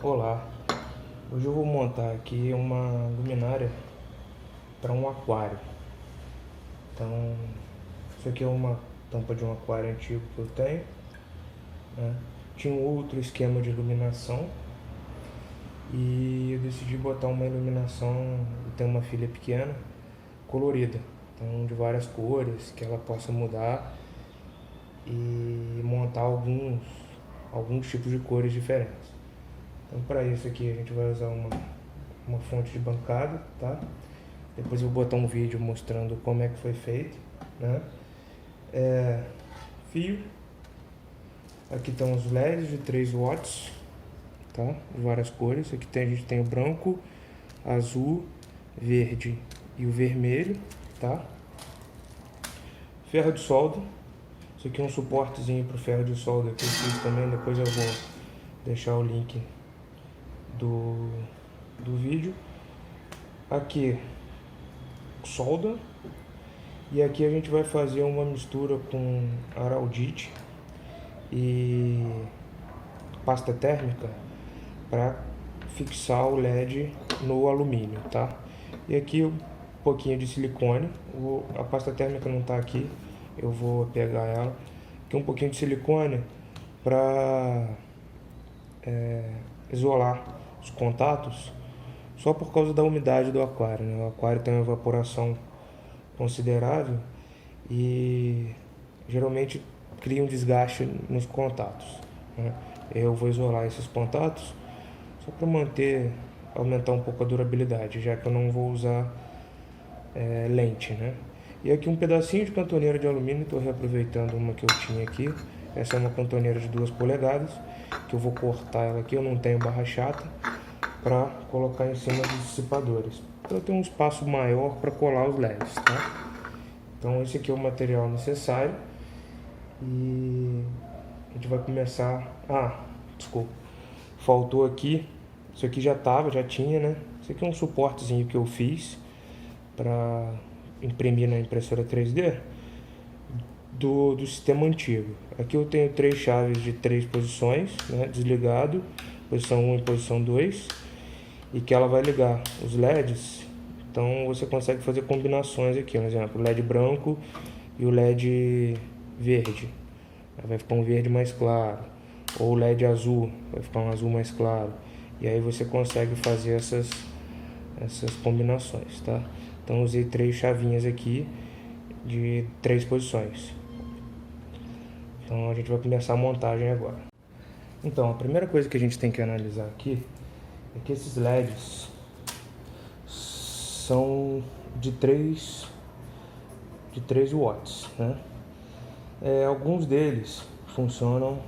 Olá, hoje eu vou montar aqui uma luminária para um aquário. Então, isso aqui é uma tampa de um aquário antigo que eu tenho, né? Tinha um outro esquema de iluminação e eu decidi botar uma iluminação, eu tenho uma filha pequena, colorida, então de várias cores, que ela possa mudar e montar alguns tipos de cores diferentes. Então, para isso aqui a gente vai usar uma fonte de bancada, tá? Depois eu vou botar um vídeo mostrando como é que foi feito, né? Fio. Aqui estão os LEDs de 3 watts, tá? De várias cores. Aqui a gente tem o branco, azul, verde e o vermelho, tá? Ferro de solda. Isso aqui é um suportezinho para o ferro de solda que eu fiz também. Depois eu vou deixar o link do vídeo. Aqui solda, e aqui a gente vai fazer uma mistura com araldite e pasta térmica para fixar o LED no alumínio, tá? E aqui um pouquinho de silicone. A pasta térmica não está aqui, eu vou pegar ela. Aqui um pouquinho de silicone para isolar os contatos, só por causa da umidade do aquário, né? O aquário tem uma evaporação considerável e geralmente cria um desgaste nos contatos, né? Eu vou isolar esses contatos só para aumentar um pouco a durabilidade, já que eu não vou usar lente, né? E aqui um pedacinho de cantoneira de alumínio, estou reaproveitando uma que eu tinha aqui. Essa é uma cantoneira de 2 polegadas, que eu vou cortar ela aqui, eu não tenho barra chata, para colocar em cima dos dissipadores. Então eu tenho um espaço maior para colar os LEDs, tá? Então esse aqui é o material necessário e a gente vai começar... desculpa, faltou aqui, isso aqui já tinha, né? Isso aqui é um suportezinho que eu fiz para imprimir na impressora 3D do sistema antigo. Aqui eu tenho 3 chaves de 3 posições, né? Desligado, posição 1 e posição 2, e que ela vai ligar os LEDs. Então você consegue fazer combinações aqui, por exemplo, o LED branco e o LED verde, vai ficar um verde mais claro, ou o LED azul, vai ficar um azul mais claro, e aí você consegue fazer essas combinações, tá? Então usei 3 chavinhas aqui de 3 posições. Então a gente vai começar a montagem agora. Então a primeira coisa que a gente tem que analisar aqui é que esses LEDs são de 3 watts, né? Alguns deles funcionam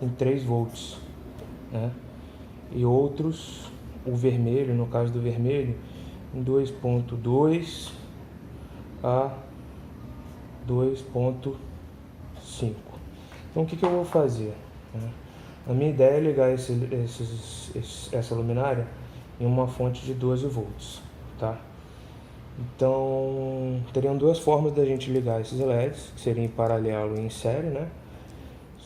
em 3 volts, né? E outros, o vermelho, no caso do vermelho, em 2.2 a 2.5. Então o que eu vou fazer, né? A minha ideia é ligar essa luminária em uma fonte de 12 volts, tá? Então teriam 2 formas da gente ligar esses LEDs, que seriam em paralelo e em série, né?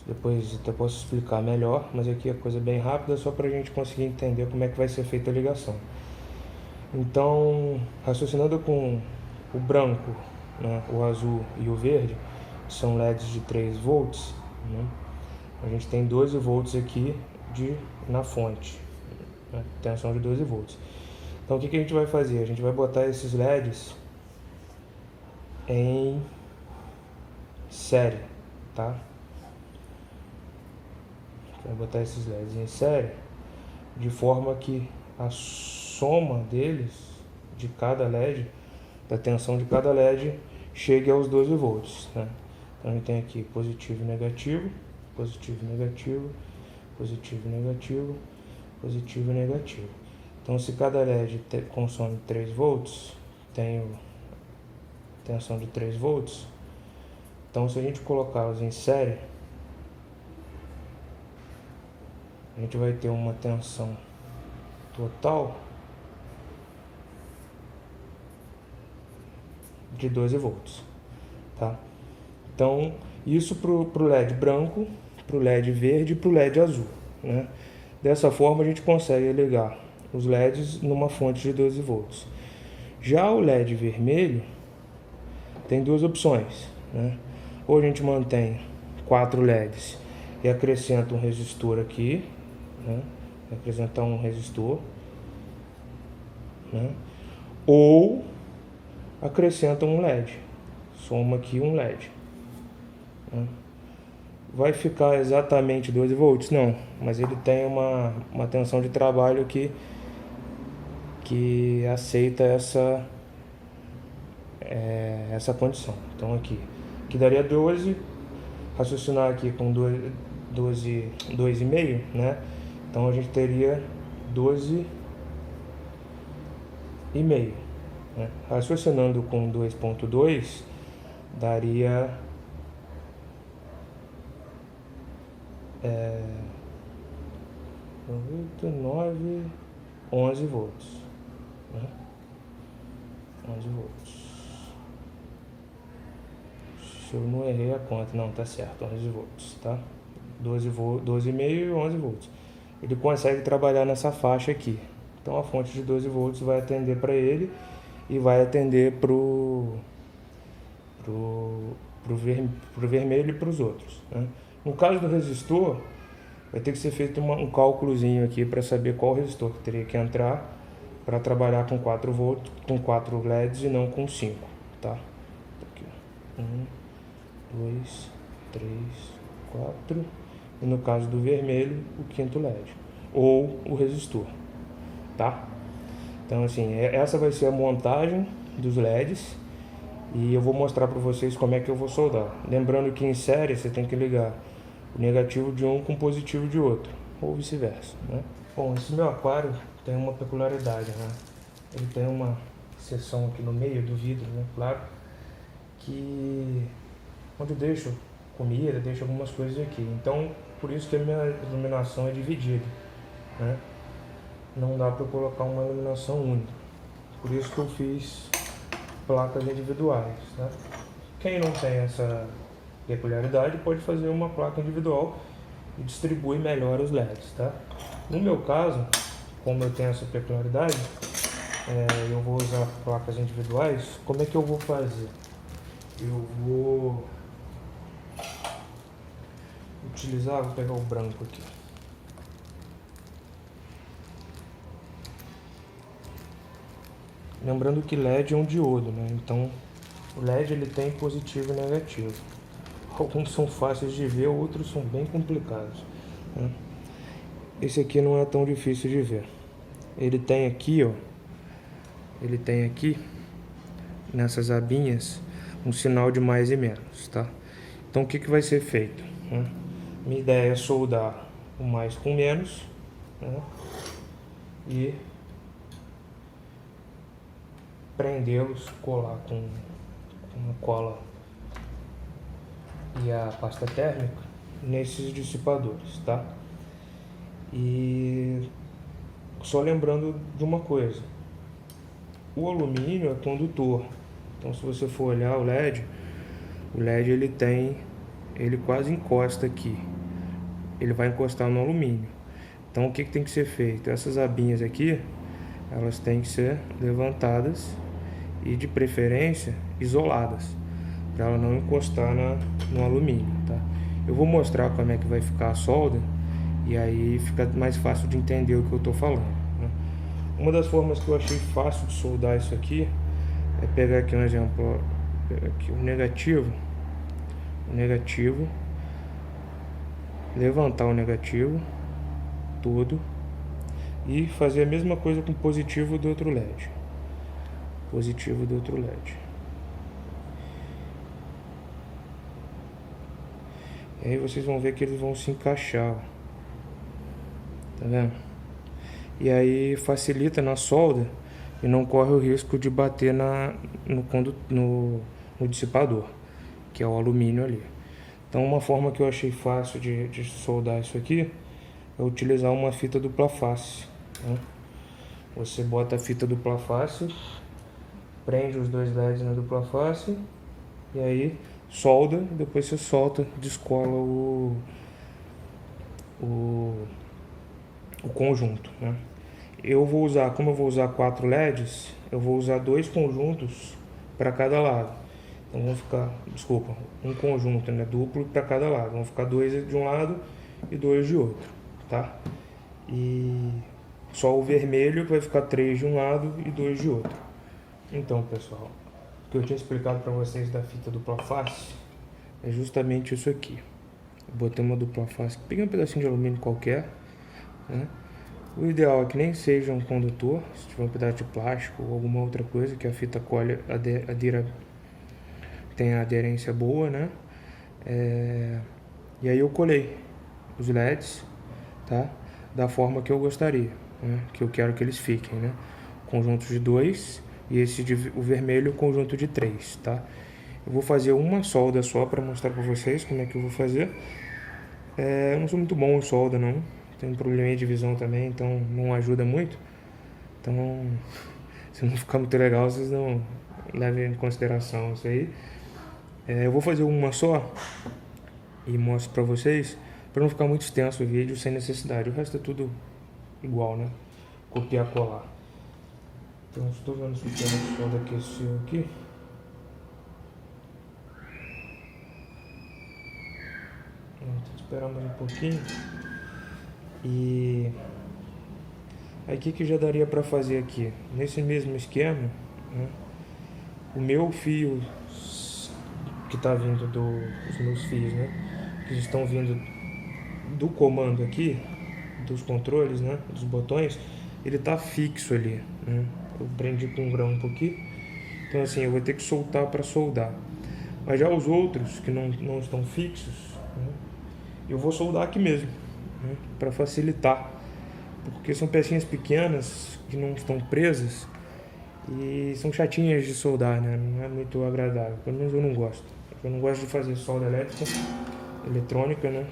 Depois até posso explicar melhor, mas aqui é coisa bem rápida, só para a gente conseguir entender como é que vai ser feita a ligação. Então, raciocinando com o branco, né, o azul e o verde, que são LEDs de 3 volts, né? A gente tem 12 volts aqui na fonte, né? Tensão de 12 volts. Então o que a gente vai fazer? A gente vai botar esses LEDs em série, tá? Vai botar esses LEDs em série de forma que a soma deles, de cada LED, da tensão de cada LED, chegue aos 12 volts, né? Então a gente tem aqui positivo e negativo, positivo e negativo, positivo e negativo, positivo e negativo. Então se cada LED consome 3 volts, tem tensão de 3 volts, então se a gente colocá-los em série, a gente vai ter uma tensão total de 12 volts, tá? Então, isso para o LED branco, para o LED verde e para o LED azul, né? Dessa forma a gente consegue ligar os LEDs numa fonte de 12 volts. Já o LED vermelho tem duas opções, né? Ou a gente mantém 4 LEDs e acrescenta um resistor aqui, né? Acrescentar um resistor, né? Ou acrescenta um LED, soma aqui um LED, né? Vai ficar exatamente 12 volts? Não, mas ele tem uma tensão de trabalho que aceita essa condição. Então aqui daria 12, raciocinar aqui com 2,5, né? Então a gente teria 12,5, né? Raciocinando com 2,2 daria 8, 9, 11 volts, né? 11 volts. Se eu não errei a conta, não, tá certo, 11 volts, tá? 12,5 e 11 volts. Ele consegue trabalhar nessa faixa aqui. Então a fonte de 12 volts vai atender para ele e vai atender pro vermelho e para os outros, né? No caso do resistor, vai ter que ser feito um cálculozinho aqui para saber qual resistor que teria que entrar para trabalhar com 4 volts, com 4 LEDs e não com 5, tá? Aqui, 1, 2, 3, 4, e no caso do vermelho, o quinto LED, ou o resistor, tá? Então assim, essa vai ser a montagem dos LEDs e eu vou mostrar para vocês como é que eu vou soldar. Lembrando que em série você tem que ligar o negativo de um com o positivo de outro, ou vice-versa, né? Bom, esse meu aquário tem uma peculiaridade, né? Ele tem uma seção aqui no meio do vidro, né? Claro, que onde eu deixo comida, deixo algumas coisas aqui. Então, por isso que a minha iluminação é dividida, né? Não dá para eu colocar uma iluminação única. Por isso que eu fiz placas individuais, né? Quem não tem essa peculiaridade pode fazer uma placa individual e distribui melhor os LEDs, tá? No meu caso, como eu tenho essa peculiaridade, eu vou usar placas individuais. Como é que eu vou fazer? Eu vou utilizar, vou pegar o branco aqui. Lembrando que LED é um diodo, né? Então o LED ele tem positivo e negativo. Alguns são fáceis de ver, outros são bem complicados, né? Esse aqui não é tão difícil de ver. Ele tem aqui, ó, ele tem aqui nessas abinhas um sinal de mais e menos, tá? Então o que vai ser feito, né? Minha ideia é soldar o mais com menos, né? E prendê-los, colar com uma cola e a pasta térmica nesses dissipadores, tá? E só lembrando de uma coisa, o alumínio é condutor. Então se você for olhar o LED ele quase encosta aqui, ele vai encostar no alumínio. Então o que tem que ser feito? Essas abinhas aqui, elas têm que ser levantadas e de preferência isoladas, para ela não encostar no alumínio, tá? Eu vou mostrar como é que vai ficar a solda e aí fica mais fácil de entender o que eu estou falando, né? Uma das formas que eu achei fácil de soldar isso aqui é pegar aqui um exemplo, pegar aqui o negativo, levantar o negativo todo e fazer a mesma coisa com o positivo do outro LED. Positivo do outro LED. E aí vocês vão ver que eles vão se encaixar, ó. Tá vendo? E aí facilita na solda e não corre o risco de bater no dissipador, que é o alumínio ali. Então uma forma que eu achei fácil de soldar isso aqui é utilizar uma fita dupla face, né? Você bota a fita dupla face, prende os dois LEDs na dupla face e aí solda, depois você solta, descola o o conjunto, né? Eu vou usar, como eu vou usar 4 LEDs, eu vou usar 2 conjuntos para cada lado. Então vão ficar, desculpa, um conjunto, né, duplo para cada lado. Vão ficar 2 de um lado e 2 de outro, tá? E só o vermelho vai ficar 3 de um lado e 2 de outro. Então, pessoal, o que eu tinha explicado para vocês da fita dupla face é justamente isso aqui. Eu botei uma dupla face, peguei um pedacinho de alumínio qualquer, né? O ideal é que nem seja um condutor, se tiver um pedaço de plástico ou alguma outra coisa que a fita colhe, tem a aderência boa, né? E aí eu colei os LEDs, tá? Da forma que eu gostaria, né? Que eu quero que eles fiquem, né? Conjunto de 2 e o vermelho conjunto de 3, tá? Eu vou fazer uma solda só para mostrar para vocês como é que eu vou fazer. Eu não sou muito bom em solda, não. Tenho um probleminha de visão também, então não ajuda muito. Então, se não ficar muito legal, vocês não levem em consideração isso aí. Eu vou fazer uma só e mostro pra vocês, para não ficar muito extenso o vídeo sem necessidade. O resto é tudo igual, né? Copiar, colar. Então, estou vendo se o sistema solda aqueceu aqui. Então, esperamos um pouquinho. E aí o que já daria para fazer aqui? Nesse mesmo esquema, né, o meu fio que está vindo os meus fios, né, que estão vindo do comando aqui, dos controles, né, dos botões, ele está fixo ali, né? Eu prendi com um grampo aqui, então assim eu vou ter que soltar para soldar. Mas já os outros que não estão fixos, né, eu vou soldar aqui mesmo, né, para facilitar, porque são pecinhas pequenas que não estão presas e são chatinhas de soldar, né? Não é muito agradável, pelo menos eu não gosto. Eu não gosto de fazer solda eletrônica, né?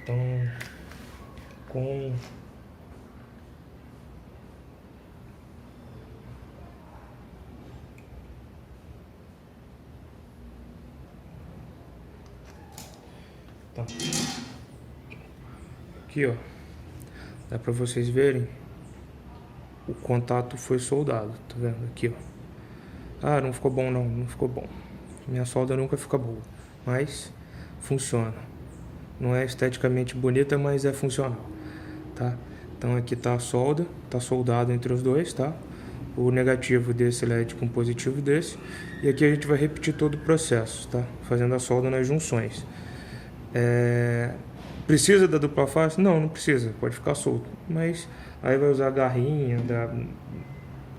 Então, com tá. Aqui, ó, dá pra vocês verem, o contato foi soldado, tá vendo? Aqui, ó. Ah, não ficou bom não, não ficou bom. Minha solda nunca fica boa, mas funciona. Não é esteticamente bonita, mas é funcional, tá? Então aqui tá a solda, tá soldado entre os dois, tá? O negativo desse LED com o positivo desse. E aqui a gente vai repetir todo o processo, tá? Fazendo a solda nas junções. Precisa da dupla face? Não, não precisa, pode ficar solto. Mas aí vai usar a garrinha.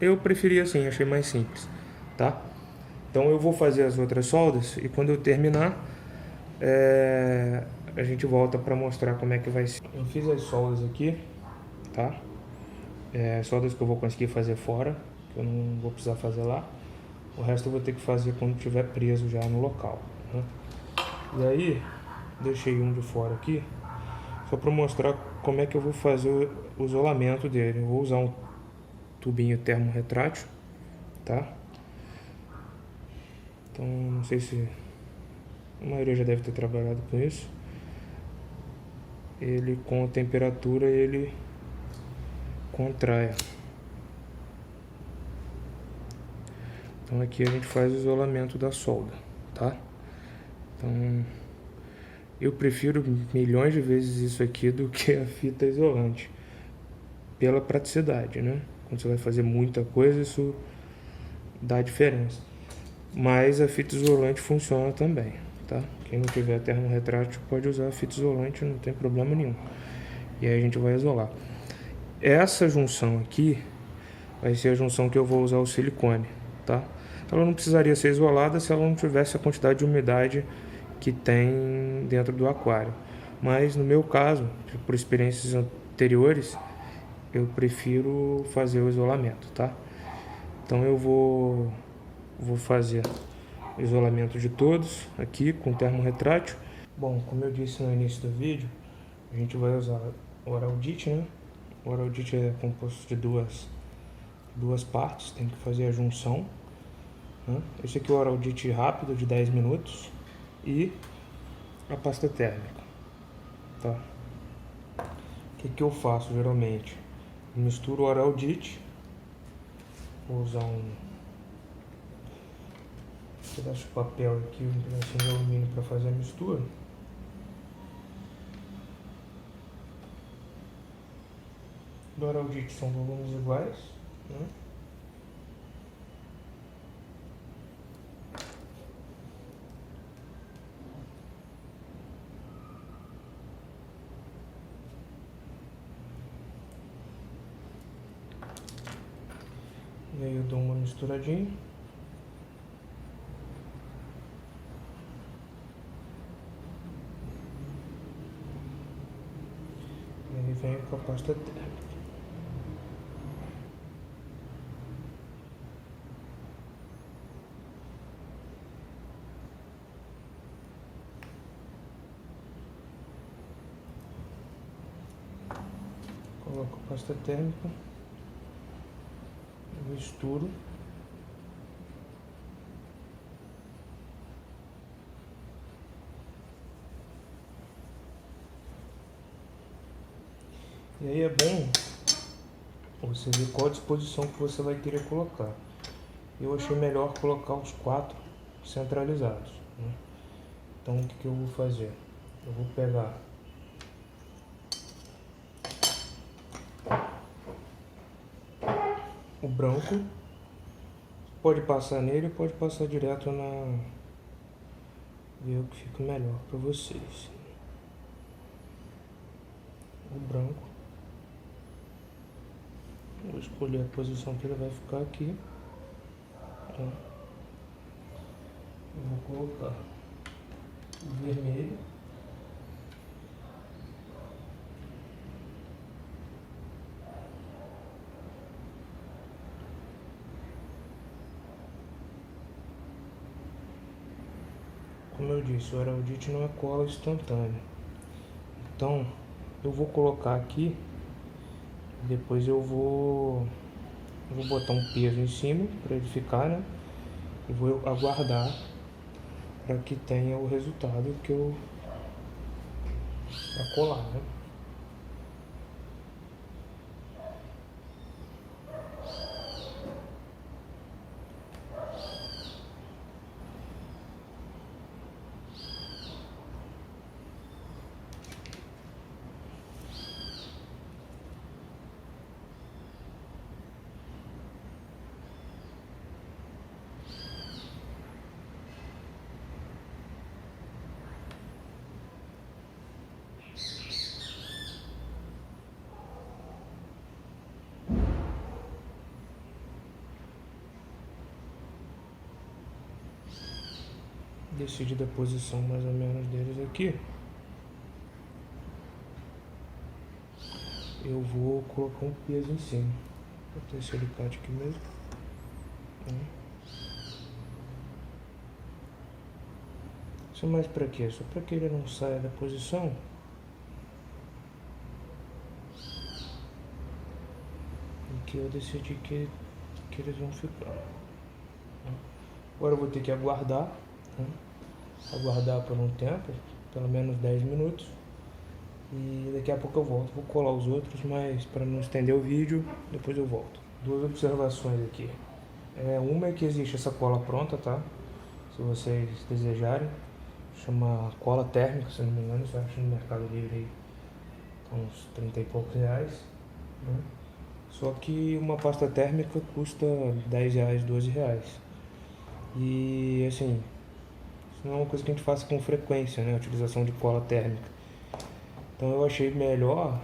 Eu preferi assim, achei mais simples, tá? Então eu vou fazer as outras soldas e quando eu terminar, a gente volta para mostrar como é que vai ser. Eu fiz as soldas aqui, tá? Soldas que eu vou conseguir fazer fora, que eu não vou precisar fazer lá. O resto eu vou ter que fazer quando estiver preso já no local, né? E aí, deixei um de fora aqui, só para mostrar como é que eu vou fazer o isolamento dele. Eu vou usar um tubinho termorretrátil, tá? Então, não sei se a maioria já deve ter trabalhado com isso. Ele, com a temperatura, ele contrai. Então aqui a gente faz o isolamento da solda, tá? Então eu prefiro milhões de vezes isso aqui do que a fita isolante, pela praticidade, né? Quando você vai fazer muita coisa, isso dá diferença. Mas a fita isolante funciona também, tá? Quem não tiver termorretrátil pode usar a fita isolante, não tem problema nenhum. E aí a gente vai isolar. Essa junção aqui vai ser a junção que eu vou usar o silicone, tá? Ela não precisaria ser isolada se ela não tivesse a quantidade de umidade que tem dentro do aquário. Mas no meu caso, por experiências anteriores, eu prefiro fazer o isolamento, tá? Então eu vou fazer o isolamento de todos aqui com termorretrátil. Bom, como eu disse no início do vídeo, a gente vai usar o Oraldite, né? O Oraldite é composto de duas partes, tem que fazer a junção, né? Esse aqui é o Oraldite rápido de 10 minutos e a pasta térmica, tá? que eu faço geralmente? Eu misturo o Araldite, vou usar um pedaço de papel aqui, um pedacinho de alumínio para fazer a mistura. Do Araldite são volumes iguais, né? E aí eu dou uma misturadinha. E aí venho com a pasta térmica. Coloco a pasta térmica, misturo. E aí é bom você ver qual a disposição que você vai querer colocar. Eu achei melhor colocar os 4 centralizados, né? Então o que eu vou fazer? Eu vou pegar o branco, pode passar nele ou pode passar direto na... ver o que fica melhor para vocês. O branco, vou escolher a posição que ele vai ficar aqui. Então, eu vou colocar o vermelho. Como eu disse, o Araldite não é cola instantânea. Então, eu vou colocar aqui, depois eu vou botar um peso em cima para ele ficar, né? E vou aguardar para que tenha o resultado que eu para colar, né? Decidida a posição mais ou menos deles aqui, eu vou colocar um peso em cima. Vou ter esse alicate aqui mesmo. Isso é mais pra quê? Só pra que ele não saia da posição. E que eu decidi que eles vão ficar. Agora eu vou ter que aguardar, né? Aguardar por um tempo, pelo menos 10 minutos. E daqui a pouco eu volto. Vou colar os outros, mas para não estender o vídeo, depois eu volto. 2 observações aqui. Uma é que existe essa cola pronta, tá? Se vocês desejarem. Chama cola térmica, se não me engano. Você acha no Mercado Livre aí. Tá uns 30 e poucos reais, né? Só que uma pasta térmica custa 10 reais, 12 reais. E assim, isso não é uma coisa que a gente faça com frequência, né? A utilização de cola térmica. Então eu achei melhor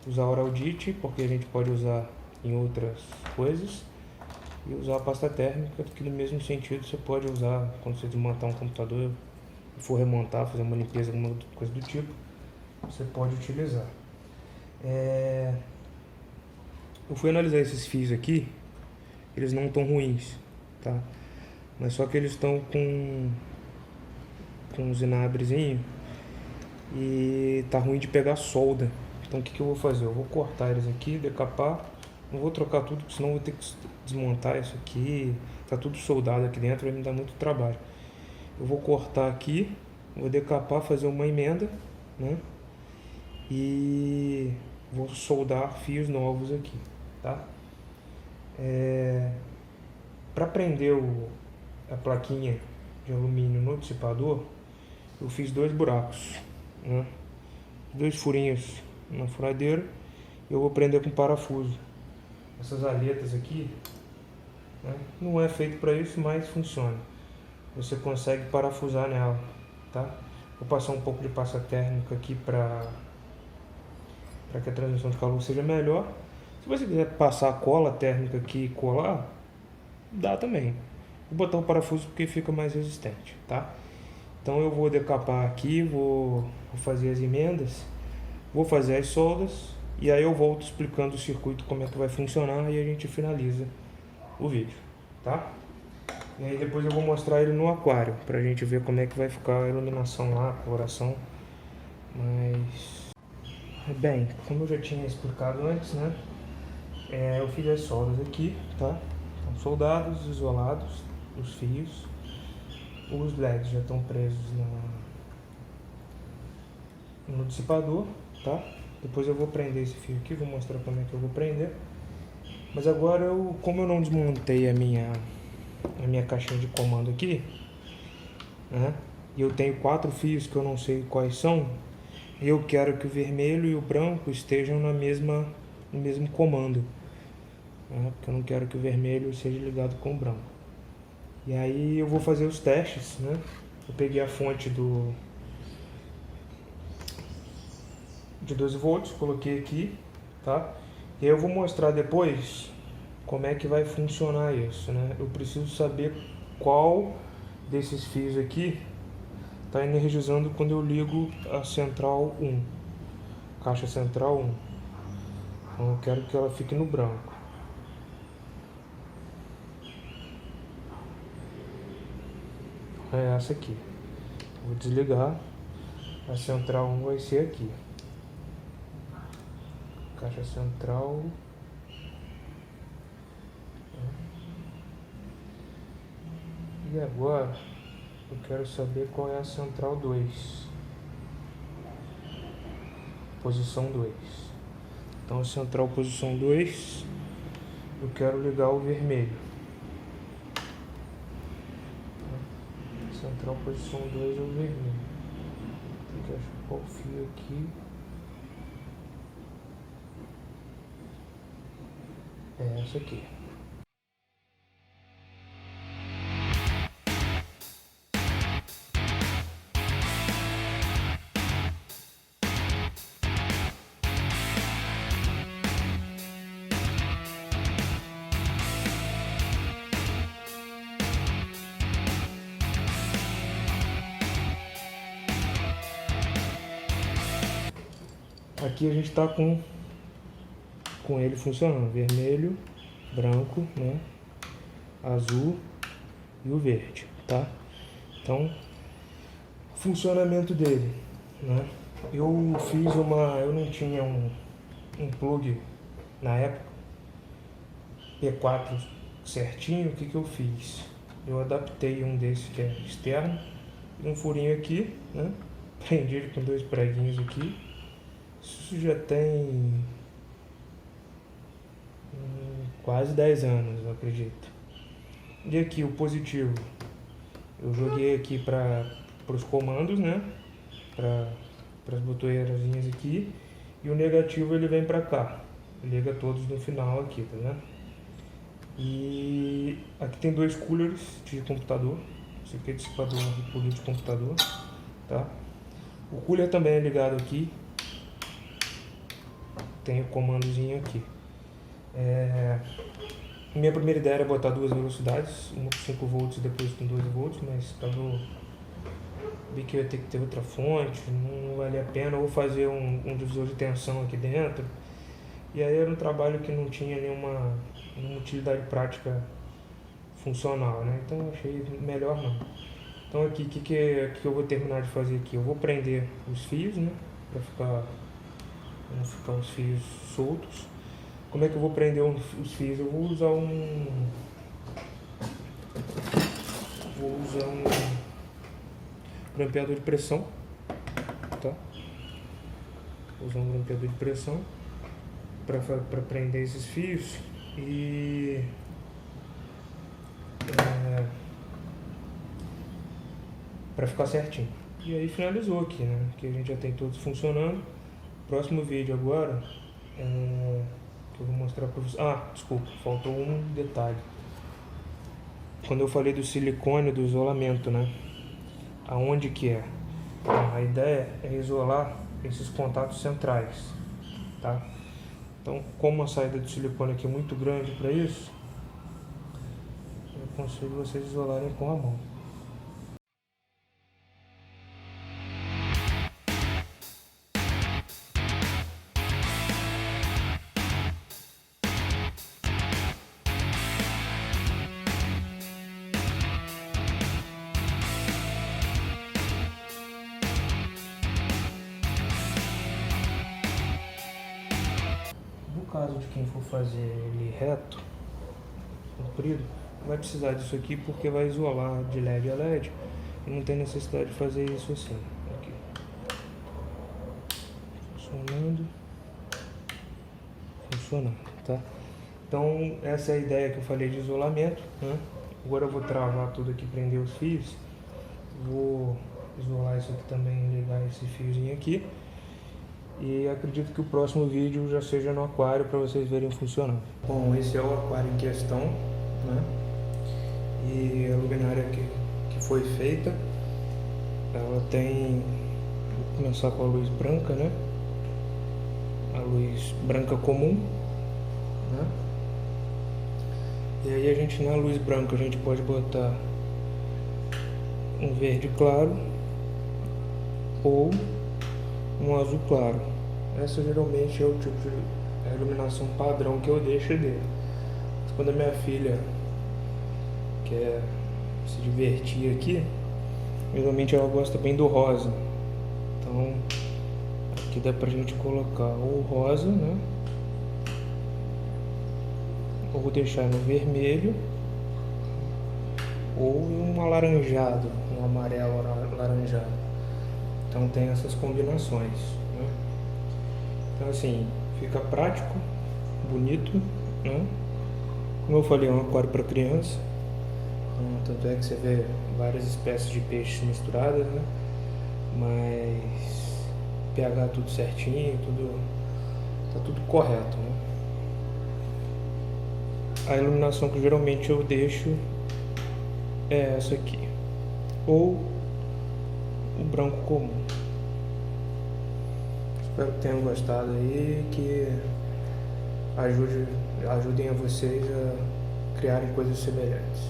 usar o Araldite, porque a gente pode usar em outras coisas, e usar a pasta térmica, porque no mesmo sentido você pode usar quando você desmontar um computador e for remontar, fazer uma limpeza, alguma outra coisa do tipo, você pode utilizar. Eu fui analisar esses fios aqui, eles não estão ruins, tá? Mas só que eles estão com um zinabrezinho e tá ruim de pegar solda. Então o que eu vou fazer? Eu vou cortar eles aqui, decapar. Não vou trocar tudo, porque senão eu vou ter que desmontar isso aqui. Tá tudo soldado aqui dentro, vai me dar muito trabalho. Eu vou cortar aqui, vou decapar, fazer uma emenda, né? E vou soldar fios novos aqui, tá? Para prender a plaquinha de alumínio no dissipador, eu fiz 2 buracos, né? 2 furinhos na furadeira. Eu vou prender com parafuso. Essas aletas aqui, né, não é feito para isso, mas funciona. Você consegue parafusar nela, tá? Vou passar um pouco de pasta térmica aqui para que a transmissão de calor seja melhor. Se você quiser passar a cola térmica aqui e colar, dá também. Vou botar o parafuso porque fica mais resistente, tá? Então eu vou decapar aqui, vou fazer as emendas, vou fazer as soldas e aí eu volto explicando o circuito, como é que vai funcionar, e a gente finaliza o vídeo, tá? E aí depois eu vou mostrar ele no aquário, pra gente ver como é que vai ficar a iluminação lá, a coloração. Mas, bem, como eu já tinha explicado antes, né? Eu fiz as soldas aqui, tá? Estão soldados, isolados, os fios. Os LEDs já estão presos no dissipador, tá? Depois eu vou prender esse fio aqui, vou mostrar como é que eu vou prender. Mas agora, como eu não desmontei a minha caixinha de comando aqui, né? E eu tenho 4 fios que eu não sei quais são, eu quero que o vermelho e o branco estejam no mesmo comando, né? Porque eu não quero que o vermelho seja ligado com o branco. E aí eu vou fazer os testes, né? Eu peguei a fonte de 12 volts, coloquei aqui, tá? E aí eu vou mostrar depois como é que vai funcionar isso, né? Eu preciso saber qual desses fios aqui está energizando quando eu ligo a central 1, caixa central 1. Então eu quero que ela fique no branco. É essa aqui. Vou desligar. A central 1 vai ser aqui. Caixa central. E agora eu quero saber qual é a central 2. Posição 2. Então a central posição 2, eu quero ligar o vermelho. Central posição 2 é o vermelho. Tem que achar qual fio aqui. É essa aqui. Aqui a gente está com ele funcionando, vermelho, branco, né, azul e o verde, tá? Então, funcionamento dele, né? Eu não tinha um plug na época, P4 certinho. O que eu fiz? Eu adaptei um desse que é externo, um furinho aqui, né? Prendi ele com 2 preguinhos aqui. Isso já tem quase 10 anos, eu acredito. E aqui o positivo, eu joguei aqui para os comandos, né? Para as botoeirazinhas aqui. E o negativo ele vem para cá. Liga todos no final aqui, tá vendo? E aqui tem 2 coolers de computador. Esse aqui é dissipador de cooler de computador, tá? O cooler também é ligado aqui. Tem o comandozinho aqui. Minha primeira ideia era botar 2 velocidades, uma com 5 volts e depois com 12 volts, mas quando vi que eu ia ter que ter outra fonte, não valia a pena. Eu vou fazer um divisor de tensão aqui dentro. E aí era um trabalho que não tinha nenhuma utilidade prática funcional, né? Então eu achei melhor não. Então aqui, o que eu vou terminar de fazer aqui? Eu vou prender os fios, né? Para não ficar os fios soltos. Como é que eu vou prender os fios? Eu vou usar um grampeador de pressão, tá? Vou usar um grampeador de pressão. para prender esses fios e para ficar certinho. E aí finalizou aqui, né? Que a gente já tem todos funcionando. Próximo vídeo agora que eu vou mostrar para vocês. Desculpa, faltou um detalhe. Quando eu falei do silicone, do isolamento, né? Aonde que é? A ideia é isolar esses contatos centrais, tá? Então, como a saída do silicone aqui é muito grande para isso, eu aconselho vocês isolarem com a mão. No caso de quem for fazer ele reto, comprido, vai precisar disso aqui porque vai isolar de LED a LED e não tem necessidade de fazer isso assim. Aqui. Funcionando, tá? Então essa é a ideia que eu falei de isolamento, né? Agora eu vou travar tudo aqui, prender os fios, vou isolar isso aqui também, ligar esse fiozinho aqui. E acredito que o próximo vídeo já seja no aquário para vocês verem funcionando. Bom, esse é o aquário em questão, né? E a luminária que foi feita, ela tem, vou começar com a luz branca, né? A luz branca comum, né? E aí a gente, na luz branca, a gente pode botar um verde claro ou um azul claro. Essa geralmente é o tipo de iluminação padrão que eu deixo dele. Mas quando a minha filha quer se divertir aqui, geralmente ela gosta bem do rosa. Então aqui dá pra gente colocar ou rosa, né? Ou deixar no vermelho, ou um alaranjado, um amarelo alaranjado. Então tem essas combinações, né? Então assim, fica prático, bonito, né? Como eu falei, é um aquário para criança. Tanto é que você vê várias espécies de peixes misturadas, né? Mas pH tudo certinho, tá tudo correto, né? A iluminação que geralmente eu deixo é essa aqui, ou o branco comum. Espero que tenham gostado aí, que ajudem a vocês a criarem coisas semelhantes.